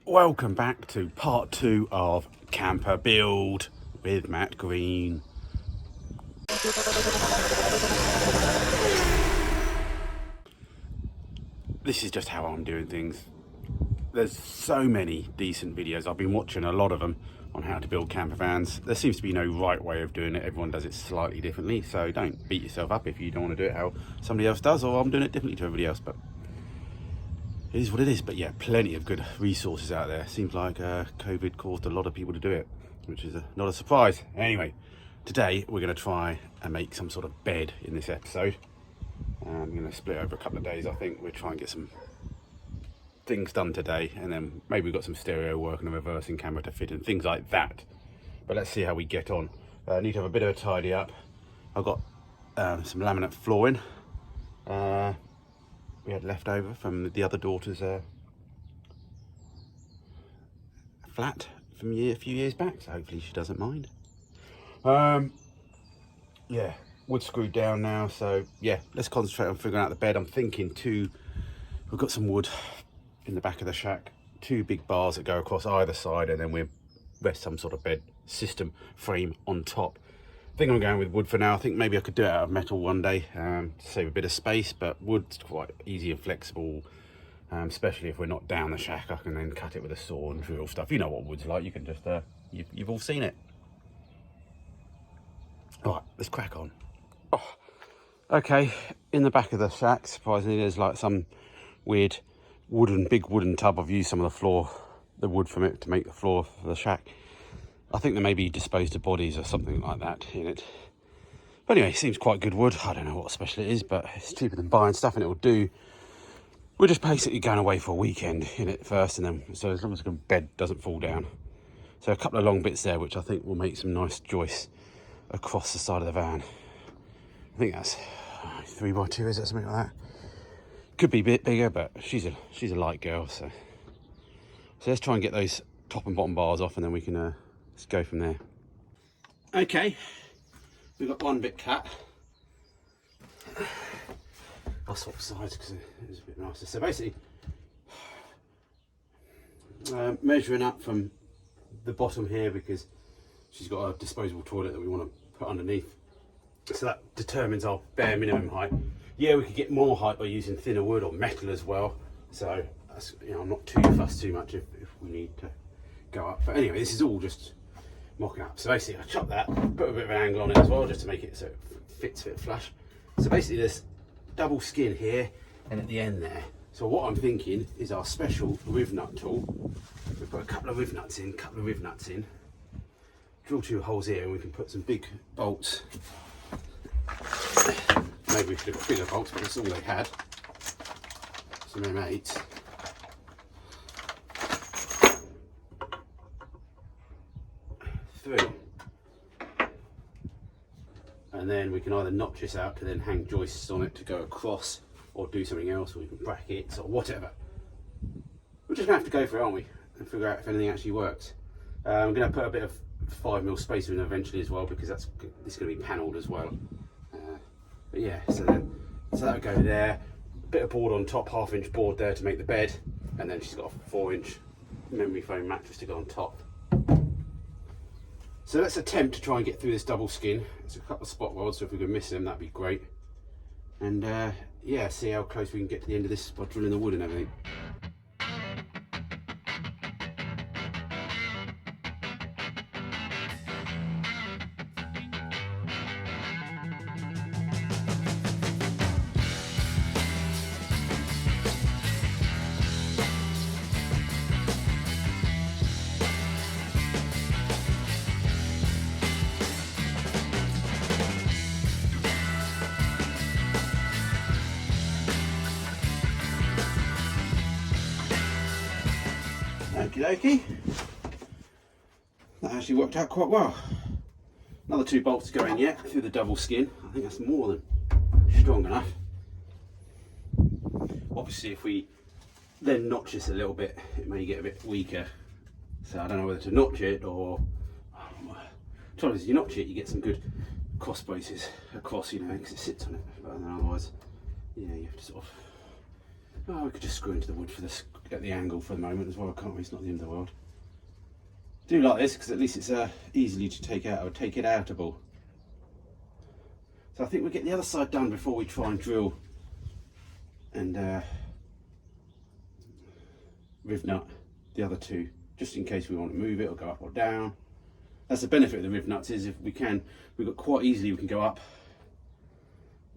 Welcome back to part 2 of Camper Build with Matt Green. This is just how I'm doing things. There's so many decent videos. I've been watching a lot of them on how to build camper vans. There seems to be no right way of doing it. Everyone does it slightly differently, so don't beat yourself up if you don't want to do it how somebody else does, or I'm doing it differently to everybody else, but it is what it is. But yeah, plenty of good resources out there. Seems like COVID caused a lot of people to do it, which is not a surprise. Anyway, today we're going to try and make some sort of bed in this episode. I'm going to split over a couple of days. I think we'll try and get some things done today, and then maybe we've got some stereo work and a reversing camera to fit and things like that. But let's see how we get on. I need to have a bit of a tidy up. I've got some laminate flooring we had left over from the other daughter's flat from a few years back, so hopefully she doesn't mind. Yeah, wood screwed down now, so yeah, let's concentrate on figuring out the bed. I'm thinking we've got some wood in the back of the shack, 2 big bars that go across either side, and then we'll rest some sort of bed system frame on top. I think I'm going with wood for now. I think maybe I could do it out of metal one day to save a bit of space, but wood's quite easy and flexible, especially if we're not down the shack. I can then cut it with a saw and drill stuff. You know what wood's like. You can just you've all seen it. All right, let's crack on. Oh, okay, in the back of the shack, surprisingly, there's like some weird big wooden tub. I've used some of the wood from it to make the floor for the shack. I think there may be disposed of bodies or something like that in it. But anyway, it seems quite good wood. I don't know what special it is, but it's cheaper than buying stuff, and it'll do. We're just basically going away for a weekend in it first, and then so as long as the bed doesn't fall down. So a couple of long bits there, which I think will make some nice joists across the side of the van. I think that's 3x2, is it, something like that? Could be a bit bigger, but she's a light girl, so let's try and get those top and bottom bars off, and then we can let's go from there. Okay, we've got one bit cut. I'll swap sides because it was a bit nicer. So basically, measuring up from the bottom here, because she's got a disposable toilet that we want to put underneath. So that determines our bare minimum height. Yeah, we could get more height by using thinner wood or metal as well. So that's, I'm not too fussed too much if we need to go up. But anyway, this is all just mocking up. So basically I chop that, put a bit of an angle on it as well, just to make it so it fits fit flush. So basically there's double skin here and at the end there. So what I'm thinking is our special riv nut tool. We put a couple of riv nuts in, drill 2 holes here, and we can put some big bolts. Maybe we should have got bigger bolts, but that's all they had. Some M8s. Through. And then we can either notch this out to then hang joists on it to go across, or do something else, or we can brackets or whatever. We're just going to have to go for it, aren't we? And figure out if anything actually works. I'm going to put a bit of 5mm spacer in eventually as well, because it's going to be panelled as well. But yeah, so that'll go there. Bit of board on top, 1/2-inch board there to make the bed, and then she's got a 4-inch memory foam mattress to go on top. So let's attempt to try and get through this double skin. It's a couple of spot welds, so if we can miss them, that'd be great. And yeah, see how close we can get to the end of this by drilling the wood and everything. Okie dokie. That actually worked out quite well. Another 2 bolts to go in yet through the double skin. I think that's more than strong enough. Obviously if we then notch this a little bit, it may get a bit weaker. So I don't know whether to notch it or... trouble is, you notch it, you get some good cross braces across, because it sits on it. But then otherwise, you have to sort of Oh, we could just screw into the wood for this, get the angle for the moment as well, can't we? It's not the end of the world. I do like this because at least it's easily to take out, or take it outable. So I think we'll get the other side done before we try and drill and riv nut the other two, just in case we want to move it or go up or down. That's the benefit of the riv nuts, is if we've got quite easily, we can go up,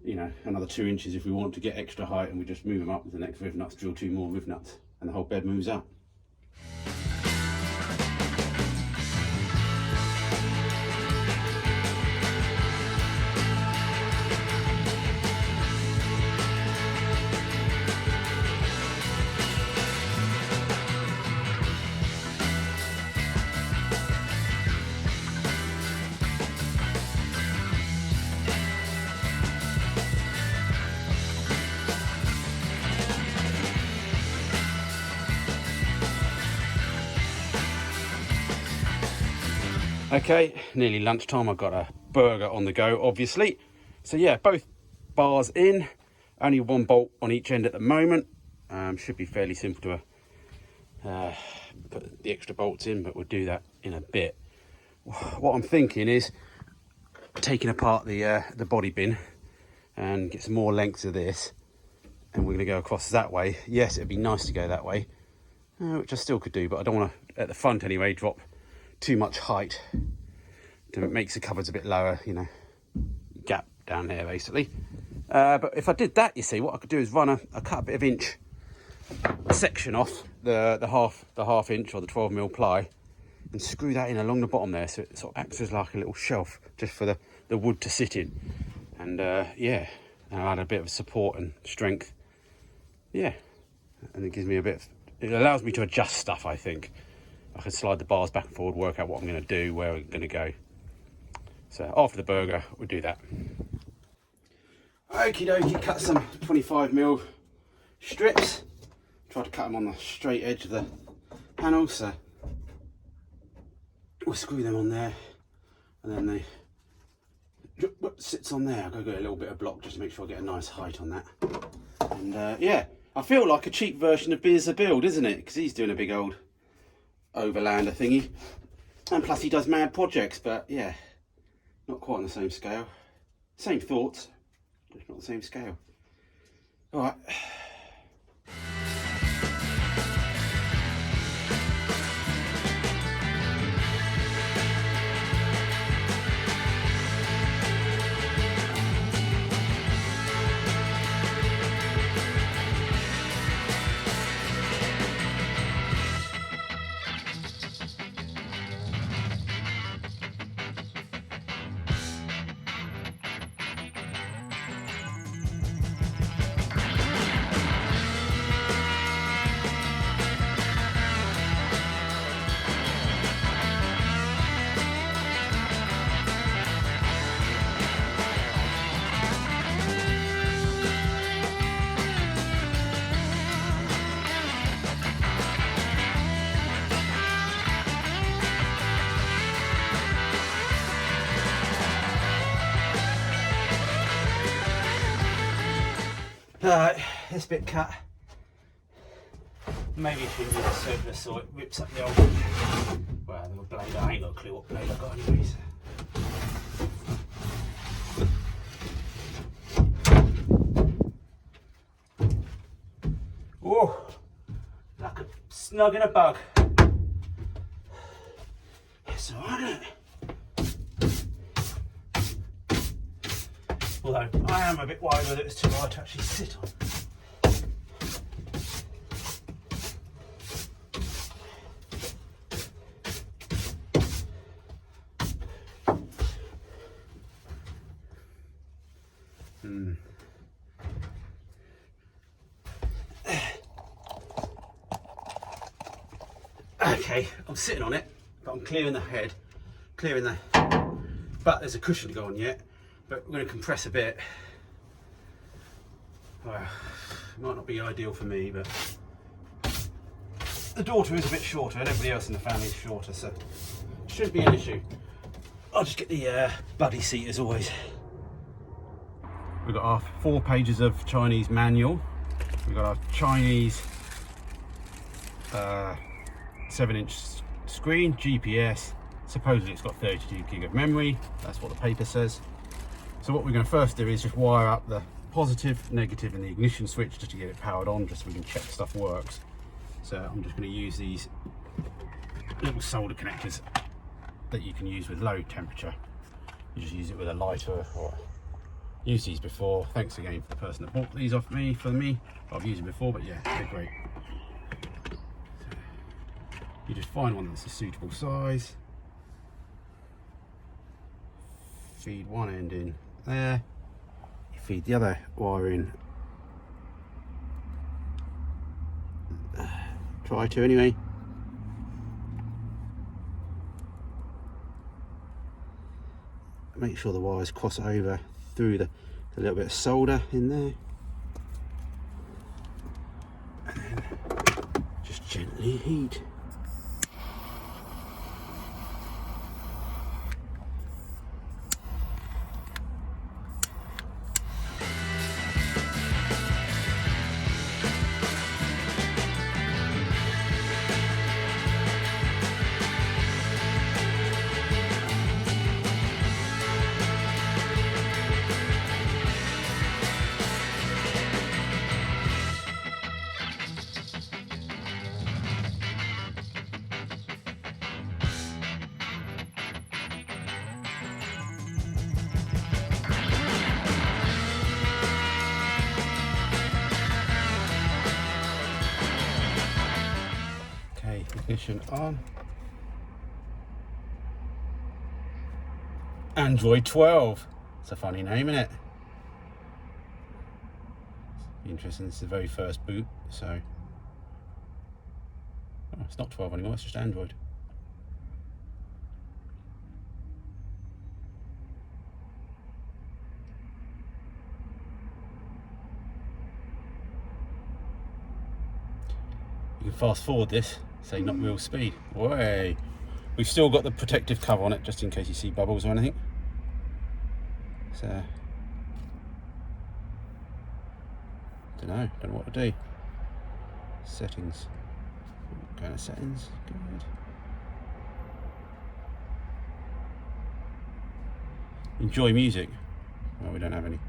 you know, another 2 inches if we want to get extra height, and we just move them up with the next riv nuts, drill 2 more riv nuts, and the whole bed moves up. Okay, nearly lunchtime. I've got a burger on the go, obviously. So yeah, both bars in, only 1 bolt on each end at the moment. Should be fairly simple to put the extra bolts in, but we'll do that in a bit. What I'm thinking is taking apart the body bin and get some more lengths of this, and we're going to go across that way. Yes, it'd be nice to go that way, which I still could do, but I don't want to, at the front anyway, drop too much height. It makes the cupboards a bit lower, you know, gap down there basically. But if I did that, you see, what I could do is run a cut a bit of inch section off the half inch or the 12mm ply, and screw that in along the bottom there, so it sort of acts as like a little shelf just for the wood to sit in. And yeah, and I'll add a bit of support and strength. Yeah, and it gives me it allows me to adjust stuff. I think I can slide the bars back and forward, work out what I'm going to do, where we're going to go. So after the burger, we'll do that. Okie dokie, cut some 25mm strips. Try to cut them on the straight edge of the panel, so we'll screw them on there, and then they sits on there. I've got to get a little bit of block just to make sure I get a nice height on that. And yeah, I feel like a cheap version of Beers a Build, isn't it? Because he's doing a big old overlander thingy, and plus he does mad projects, but yeah, not quite on the same scale. Same thoughts, just not the same scale. All right. Alright, this bit cut. Maybe if we use a circular saw, it rips up the old, well, the blade. I ain't got a clue what blade I've got anyways. Oh, like a snug in a bug. It's alright, isn't it? Although I am a bit worried whether it's too hard to actually sit on. Okay, I'm sitting on it, but I'm clearing the head, but there's a cushion to go on yet. But we're going to compress a bit. Well, it might not be ideal for me, but the daughter is a bit shorter and everybody else in the family is shorter, so it shouldn't be an issue. I'll just get the buddy seat as always. We've got our 4 pages of Chinese manual. We've got our Chinese 7-inch screen, GPS. Supposedly it's got 32 gig of memory. That's what the paper says. So what we're going to first do is just wire up the positive, negative and the ignition switch just to get it powered on, just so we can check stuff works. So I'm just going to use these little solder connectors that you can use with low temperature. You just use it with a lighter, or used these before. Thanks again for the person that bought these off me for me. I've used them before, but yeah, they're great. So you just find one that's a suitable size. Feed one end in there. You feed the other wire in. Try to anyway. Make sure the wires cross over through the little bit of solder in there, and then just gently heat. Ignition on. Android 12. It's a funny name, isn't it? Interesting. This is the very first boot, so it's not 12 anymore. It's just Android. You can fast forward this. Say not real speed. Way. We've still got the protective cover on it just in case you see bubbles or anything. So don't know what to do. Settings. Go to settings. Good. Enjoy music. Well, we don't have any.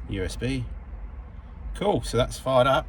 USB. Cool. So that's fired up.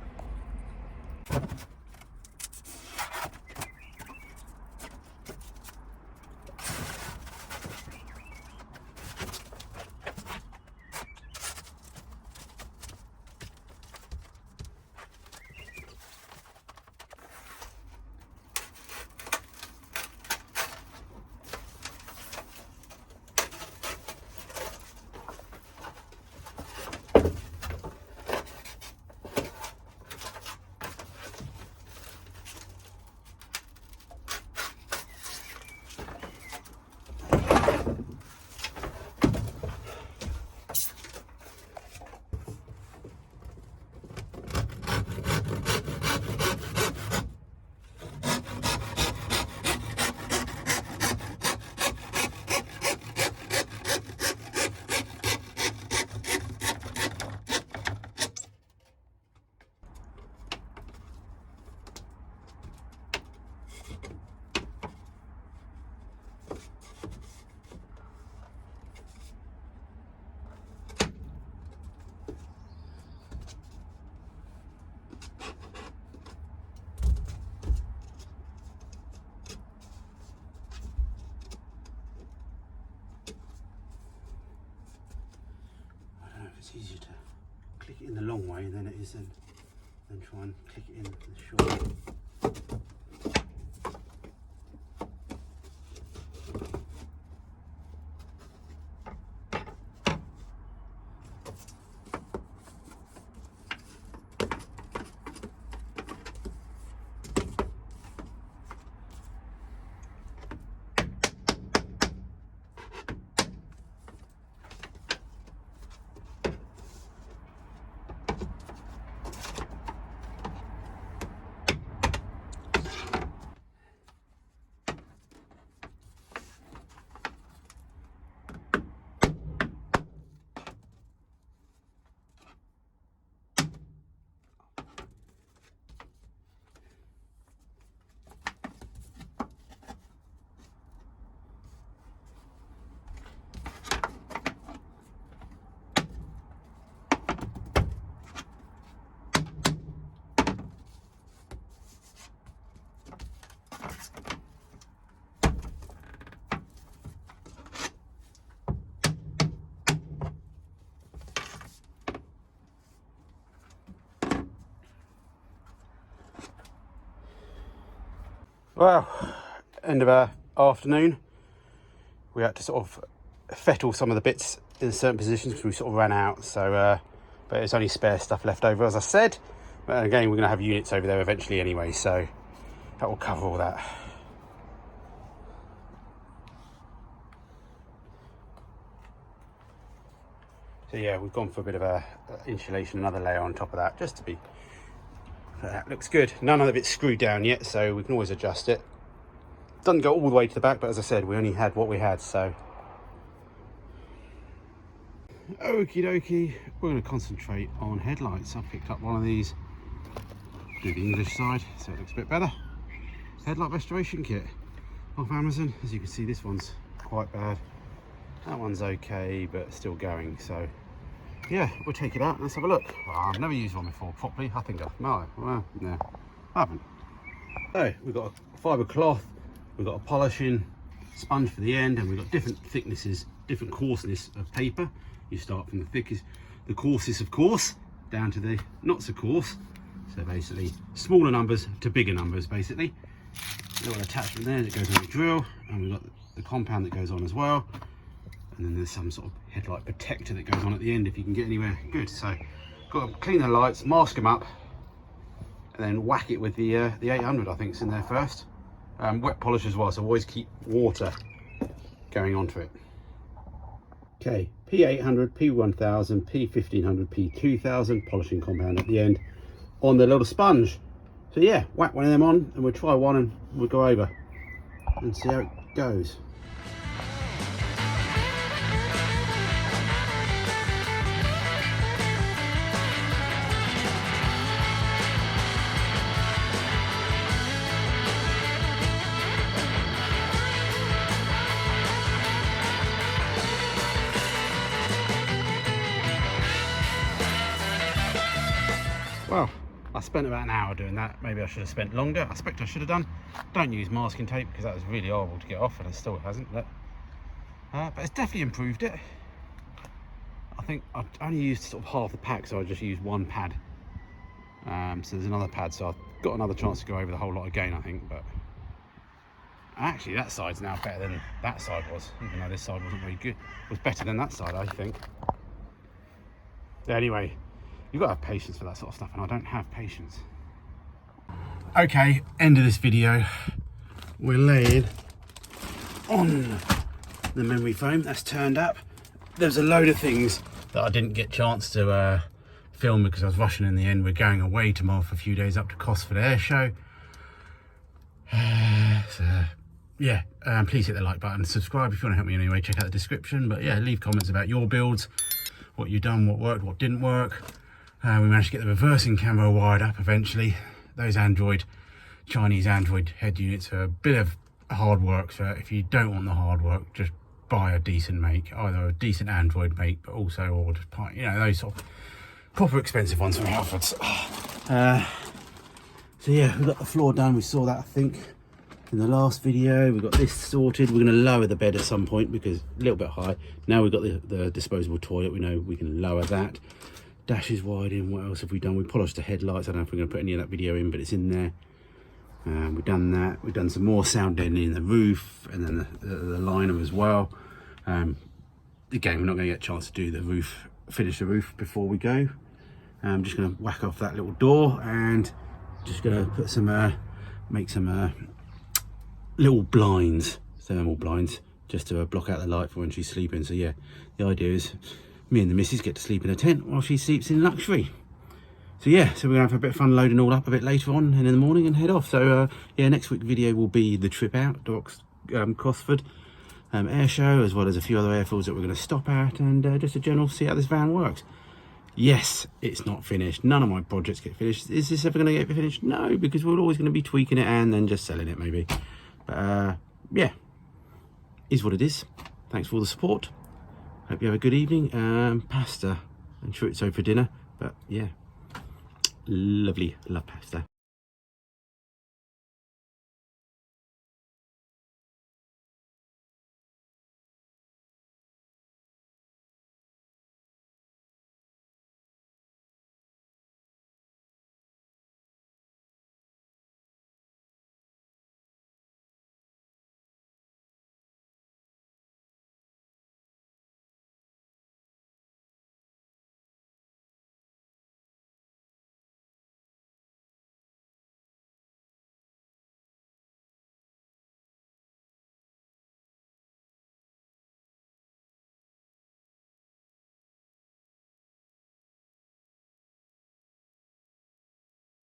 It's easier to click it in the long way than it is than try and click it in the short. Well, end of our afternoon. We had to sort of fettle some of the bits in certain positions because we sort of ran out. So, but there's only spare stuff left over, as I said. But again, we're going to have units over there eventually anyway, so that will cover all that. So yeah, we've gone for a bit of a insulation, another layer on top of that, just to be. That looks good. None of it's screwed down yet, so we can always adjust it. Doesn't go all the way to the back, but as I said, we only had what we had, so. Okie dokie, we're going to concentrate on headlights. I've picked up one of these, do the English side, so it looks a bit better. Headlight restoration kit off Amazon. As you can see, this one's quite bad. That one's okay, but still going, so. Yeah, we'll take it out and let's have a look. Well, I've never used one before properly. I think no, I haven't. So we've got a fibre cloth, we've got a polishing sponge for the end, and we've got different thicknesses, different coarseness of paper. You start from the thickest, the coarsest of course, down to the not so coarse. So basically smaller numbers to bigger numbers basically. Little attachment there that goes on the drill, and we've got the compound that goes on as well. And then there's some sort of headlight protector that goes on at the end if you can get anywhere good. So got to clean the lights, mask them up, and then whack it with the 800, I think is in there first. Wet polish as well, so always keep water going onto it. Okay, P800, P1000, P1500, P2000 polishing compound at the end on the little sponge. So yeah, whack one of them on and we'll try one and we'll go over and see how it goes. Well, I spent about an hour doing that. Maybe I should have spent longer. I expect I should have done. Don't use masking tape because that was really horrible to get off, and it still hasn't. But it's definitely improved it. I think I've only used sort of half the pack, so I just used one pad. So there's another pad, so I've got another chance to go over the whole lot again, I think. But actually, that side's now better than that side was, even though this side wasn't very good. It was better than that side, I think. Anyway. You've got to have patience for that sort of stuff, and I don't have patience. Okay, end of this video. We're laying on the memory foam that's turned up. There's a load of things that I didn't get a chance to film because I was rushing in the end. We're going away tomorrow for a few days up to Cosford Air Show. Yeah, please hit the like button, subscribe if you want to help me in any way, check out the description. But yeah, leave comments about your builds, what you've done, what worked, what didn't work. We managed to get the reversing camera wired up eventually. Those Chinese Android head units are a bit of hard work, so if you don't want the hard work, just buy a decent make, either a decent Android make, but also, or just buy, you know, those sort of proper expensive ones from Halfords. So yeah, we've got the floor done. We saw that, I think, in the last video. We've got this sorted. We're going to lower the bed at some point because a little bit high. Now we've got the disposable toilet. We know we can lower that. Dash is wide in. What else have we done? We polished the headlights. I don't know if we're going to put any of that video in, but it's in there. We've done that. We've done some more sound deadening in the roof, and then the liner as well. Again, we're not going to get a chance to do the roof, finish the roof before we go. I'm just going to whack off that little door and just going to put some, make some little blinds, thermal blinds, just to block out the light for when she's sleeping. So yeah, the idea is me and the missus get to sleep in a tent while she sleeps in luxury. So yeah, so we're gonna have a bit of fun loading all up a bit later on and in the morning and head off. So yeah, next week's video will be the trip out to Cosford Air Show, as well as a few other airfields that we're going to stop at, and just a general see how this van works. Yes, it's not finished. None of my projects get finished. Is this ever going to get finished? No, because we're always going to be tweaking it and then just selling it maybe. But yeah, is what it is. Thanks for all the support. Hope you have a good evening. Pasta and chorizo for dinner. But yeah, lovely. Love pasta.